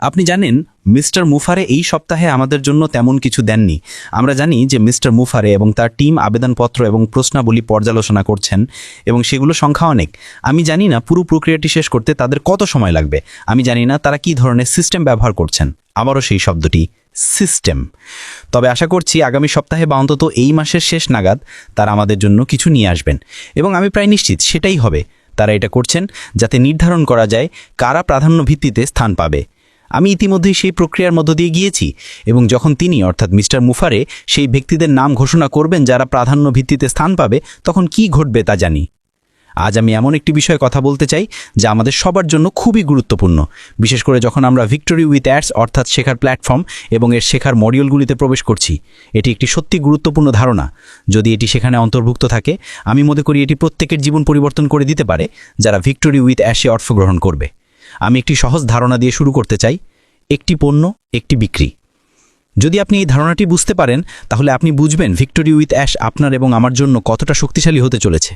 আপনি জানেন মিস্টার মুফারে এই সপ্তাহে আমাদের জন্য তেমন কিছু দেননি। আমরা জানি যে মিস্টার মুফারে এবং তার টিম আবেদনপত্র এবং প্রশ্নাবলী পর্যালোচনা করছেন এবং সেগুলো সংখ্যা অনেক। আমি জানি না পুরো প্রক্রিয়াটি শেষ করতে তাদের কত সময় লাগবে। আমি জানি না তারা কি ধরনের সিস্টেম ব্যবহার করছেন। আবারও সেই শব্দটি সিস্টেম। তবে আশা করছি আগামী সপ্তাহে বা অন্তত এই মাসের শেষ নাগাদ তারা আমাদের জন্য কিছু নিয়ে আসবেন এবং আমি প্রায় নিশ্চিত সেটাই হবে। তারা এটা করছেন যাতে নির্ধারণ করা যায় কারা প্রাধান্য ভিত্তিতে স্থান পাবে। আমি ইতিমধ্যেই সেই প্রক্রিয়ার মধ্য দিয়ে গিয়েছি এবং যখন তিনি অর্থাৎ মিস্টার মুফারে সেই ব্যক্তিদের নাম ঘোষণা করবেন যারা প্রাধান্য ভিত্তিতে স্থান পাবে, তখন কি ঘটবে তা জানি। আজ আমি এমন একটি বিষয়ে কথা বলতে চাই যা আমাদের সবার জন্য খুবই গুরুত্বপূর্ণ, বিশেষ করে যখন আমরা ভিক্টোরি উইথ অ্যাডস অর্থাৎ শেখার প্ল্যাটফর্ম এবং এর শেখার মডিউলগুলিতে প্রবেশ করছি। এটি একটি সত্যি গুরুত্বপূর্ণ ধারণা। যদি এটি সেখানে অন্তর্ভুক্ত থাকে, আমি মনে করি এটি প্রত্যেকের জীবন পরিবর্তন করে দিতে পারে যারা ভিক্টোরি উইথ অ্যাডসে অংশগ্রহণ করবে। আমি একটি সহজ ধারণা দিয়ে শুরু করতে চাই। একটি পণ্য, একটি বিক্রি। যদি আপনি এই ধারণাটি বুঝতে পারেন, তাহলে আপনি বুঝবেন ভিক্টোরি উইথ অ্যাশ আপনার এবং আমার জন্য কতটা শক্তিশালী হতে চলেছে।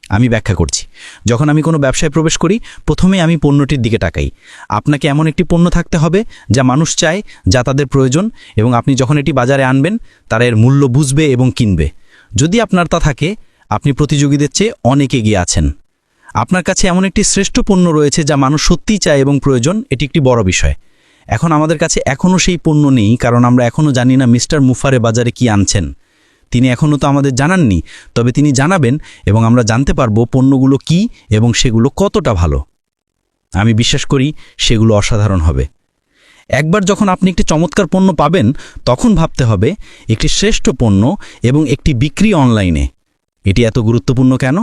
আমি ব্যাখ্যা করছি। যখন আমি কোনো ব্যবসায় প্রবেশ করি, প্রথমে আমি পণ্যটির দিকে তাকাই। আপনাকে এমন একটি পণ্য থাকতে হবে যা মানুষ চায়, যা তাদের প্রয়োজন, এবং আপনি যখন এটি বাজারে আনবেন তারা এর মূল্য বুঝবে এবং কিনবে। যদি আপনার তা থাকে, আপনি প্রতিযোগীদের চেয়ে অনেক এগিয়ে আছেন। আপনার কাছে এমন একটি শ্রেষ্ঠ পণ্য রয়েছে যা মানুষ সত্যিই চায় এবং প্রয়োজন। এটি একটি বড় বিষয়। এখন আমাদের কাছে এখনও সেই পণ্য নেই, কারণ আমরা এখনও জানি না মিস্টার মুফারে বাজারে কি আনছেন। তিনি এখনও তো আমাদের জানাননি, তবে তিনি জানাবেন এবং আমরা জানতে পারব পণ্যগুলো কি এবং সেগুলো কতটা ভালো। আমি বিশ্বাস করি সেগুলো অসাধারণ হবে। একবার যখন আপনি একটি চমৎকার পণ্য পাবেন, তখন ভাবতে হবে একটি শ্রেষ্ঠ পণ্য এবং একটি বিক্রি অনলাইনে। এটি এত গুরুত্বপূর্ণ কেন?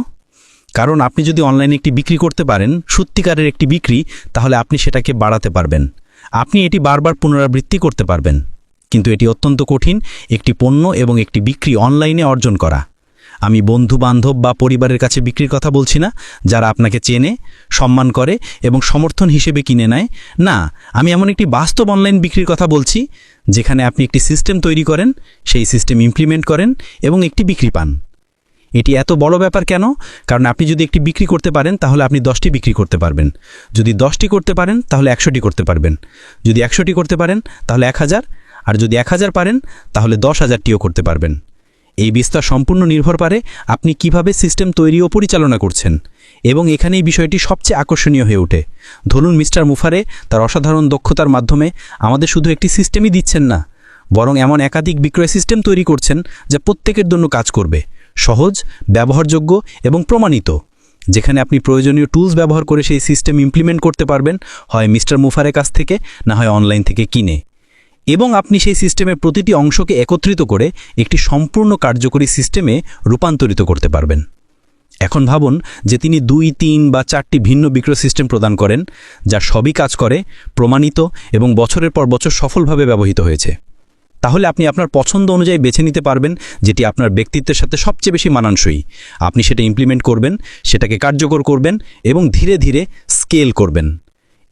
কারণ আপনি যদি অনলাইনে একটি বিক্রি করতে পারেন, সত্যিকারের একটি বিক্রি, তাহলে আপনি সেটাকে বাড়াতে পারবেন। আপনি এটি বারবার পুনরাবৃত্তি করতে পারবেন। কিন্তু এটি অত্যন্ত কঠিন, একটি পণ্য এবং একটি বিক্রি অনলাইনে অর্জন করা। আমি বন্ধু বান্ধব বা পরিবারের কাছে বিক্রির কথা বলছি না, যারা আপনাকে চেনে, সম্মান করে এবং সমর্থন হিসেবে কিনে নেয়। না, আমি এমন একটি বাস্তব অনলাইন বিক্রির কথা বলছি যেখানে আপনি একটি সিস্টেম তৈরি করেন, সেই সিস্টেম ইমপ্লিমেন্ট করেন এবং একটি বিক্রি পান। এটি এত বড় ব্যাপার কেন? কারণ আপনি যদি একটি বিক্রি করতে পারেন, তাহলে আপনি 10টি বিক্রি করতে পারবেন। যদি 10টি করতে পারেন, তাহলে 100টি করতে পারবেন। যদি 100টি করতে পারেন, তাহলে 1000, আর যদি 1000 পারেন, তাহলে 10,000টিও করতে পারবেন। এই বিস্তার সম্পূর্ণ নির্ভর করে আপনি কিভাবে সিস্টেম তৈরি ও পরিচালনা করছেন, এবং এখানেই বিষয়টি সবচেয়ে আকর্ষণীয় হয়ে ওঠে। ধরুন মিস্টার মুফারে তার অসাধারণ দক্ষতার মাধ্যমে আমাদের শুধু একটি সিস্টেমই দিচ্ছেন না, বরং এমন একাধিক বিক্রয় সিস্টেম তৈরি করছেন যা প্রত্যেকের জন্য কাজ করবে, সহজ, ব্যবহারযোগ্য এবং প্রমাণিত, যেখানে আপনি প্রয়োজনীয় টুলস ব্যবহার করে সেই সিস্টেম ইমপ্লিমেন্ট করতে পারবেন, হয় মিস্টার মুফারের কাছ থেকে, না হয় অনলাইন থেকে কিনে। এবং আপনি সেই সিস্টেমের প্রতিটি অংশকে একত্রিত করে একটি সম্পূর্ণ কার্যকরী সিস্টেমে রূপান্তরিত করতে পারবেন। এখন ভাবুন যে তিনি 2, 3 বা 4টি ভিন্ন বিক্রয় সিস্টেম প্রদান করেন, যা সবই কাজ করে, প্রমাণিত এবং বছরের পর বছর সফলভাবে ব্যবহৃত হয়েছে। তাহলে আপনি আপনার পছন্দ অনুযায়ী বেছে নিতে পারবেন যেটি আপনার ব্যক্তিত্বের সাথে সবচেয়ে বেশি মানানসই। আপনি সেটা ইমপ্লিমেন্ট করবেন, সেটাকে কার্যকর করবেন এবং ধীরে ধীরে স্কেল করবেন।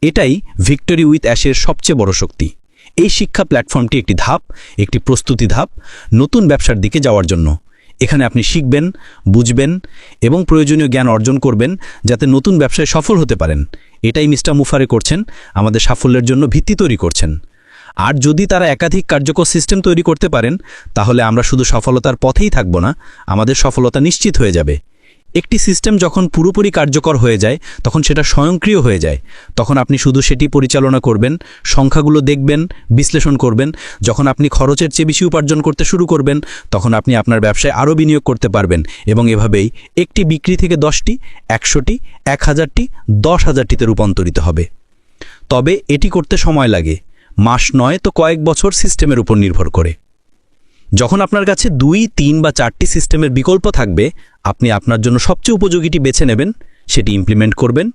এটাই ভিক্টোরি উইথ অ্যাশের সবচেয়ে বড় শক্তি। এই শিক্ষা প্ল্যাটফর্মটি একটি ধাপ, একটি প্রস্তুতি ধাপ নতুন ব্যবসার দিকে যাওয়ার জন্য। এখানে আপনি শিখবেন, বুঝবেন এবং প্রয়োজনীয় জ্ঞান অর্জন করবেন যাতে নতুন ব্যবসায় সফল হতে পারেন। এটাই মিস্টার মুফারে করছেন, আমাদের সাফল্যের জন্য ভিত্তি তৈরি করছেন। আর যদি তারা একাধিক কার্যকর সিস্টেম তৈরি করতে পারেন, তাহলে আমরা শুধু সফলতার পথেই থাকব না, আমাদের সফলতা নিশ্চিত হয়ে যাবে। একটি সিস্টেম যখন পুরোপুরি কার্যকর হয়ে যায়, তখন সেটা স্বয়ংক্রিয় হয়ে যায়। তখন আপনি শুধু সেটি পরিচালনা করবেন, সংখ্যাগুলো দেখবেন, বিশ্লেষণ করবেন। যখন আপনি খরচের চেয়ে বেশি উপার্জন করতে শুরু করবেন, তখন আপনি আপনার ব্যবসায় আরও বিনিয়োগ করতে পারবেন, এবং এভাবেই একটি বিক্রি থেকে 10টি, 100টি, 1000টি, 10,000টিতে রূপান্তরিত হবে। তবে এটি করতে সময় লাগে, মাস নয় তো কয়েক বছর, সিস্টেমের উপর নির্ভর করে। যখন আপনার কাছে 2, 3 বা 4টি সিস্টেমের বিকল্প থাকবে, আপনি আপনার জন্য সবচেয়ে উপযোগীটি বেছে নেবেন, সেটি ইমপ্লিমেন্ট করবেন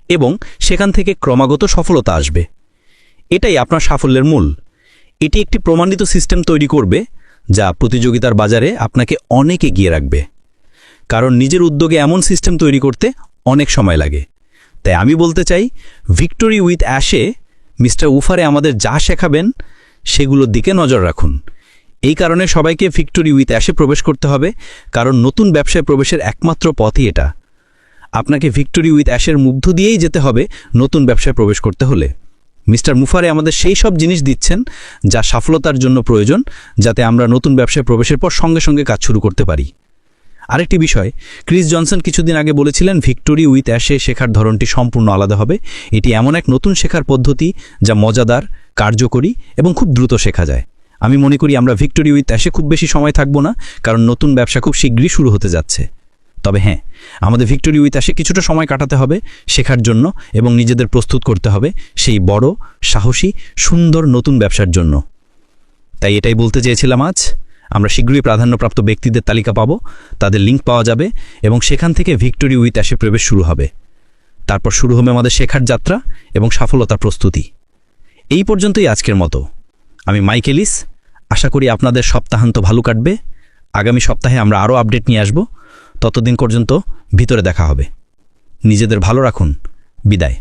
এবং সেখান থেকে ক্রমাগত সফলতা আসবে। এটাই আপনার সাফল্যের মূল। এটি একটি প্রমাণিত সিস্টেম তৈরি করবে যা প্রতিযোগিতার বাজারে আপনাকে অনেক এগিয়ে রাখবে। কারণ নিজের উদ্যোগে এমন সিস্টেম তৈরি করতে অনেক সময় লাগে। তাই আমি বলতে চাই, ভিক্টোরি উইথ অ্যাশে মিস্টার মুফারে আমাদের যা শেখাবেন সেগুলোর দিকে নজর রাখুন। এই কারণে সবাইকে ভিক্টোরি উইথ অ্যাশে প্রবেশ করতে হবে, কারণ নতুন ব্যবসায় প্রবেশের একমাত্র পথই এটা। আপনাকে ভিক্টোরি উইথ অ্যাশের মধ্য দিয়েই যেতে হবে নতুন ব্যবসায় প্রবেশ করতে হলে। মিস্টার মুফারে আমাদের সেই সব জিনিস দিচ্ছেন যা সফলতার জন্য প্রয়োজন, যাতে আমরা নতুন ব্যবসায় প্রবেশের পর সঙ্গে সঙ্গে কাজ শুরু করতে পারি। আরেকটি বিষয়, ক্রিস জনসন কিছুদিন আগে বলেছিলেন ভিক্টোরি উইথ অ্যাশে শেখার ধরনটি সম্পূর্ণ আলাদা হবে। এটি এমন এক নতুন শেখার পদ্ধতি যা মজাদার, কার্যকরী এবং খুব দ্রুত শেখা যায়। আমি মনে করি আমরা ভিক্টোরি উইথ অ্যাশে খুব বেশি সময় থাকব না, কারণ নতুন ব্যবসা খুব শীঘ্রই শুরু হতে যাচ্ছে। তবে হ্যাঁ, আমাদের ভিক্টোরি উইথ অ্যাশে কিছুটা সময় কাটাতে হবে শেখার জন্য এবং নিজেদের প্রস্তুত করতে হবে সেই বড়, সাহসী, সুন্দর নতুন ব্যবসার জন্য। তাই এটাই বলতে চেয়েছিলাম আজ। আমরা শীঘ্রই প্রাধান্যপ্রাপ্ত ব্যক্তিদের তালিকা পাবো, তাদের লিঙ্ক পাওয়া যাবে এবং সেখান থেকে ভিক্টোরি উইথ অ্যাশে প্রবেশ শুরু হবে। তারপর শুরু হবে আমাদের শেখার যাত্রা এবং সফলতার প্রস্তুতি। এই পর্যন্তই আজকের মতো। আমি মাইক এলিস। আশা করি আপনাদের সপ্তাহান্ত ভালো কাটবে। আগামী সপ্তাহে আমরা আরও আপডেট নিয়ে আসব। ততদিন পর্যন্ত ভিতরে দেখা হবে। নিজেদের ভালো রাখুন। বিদায়।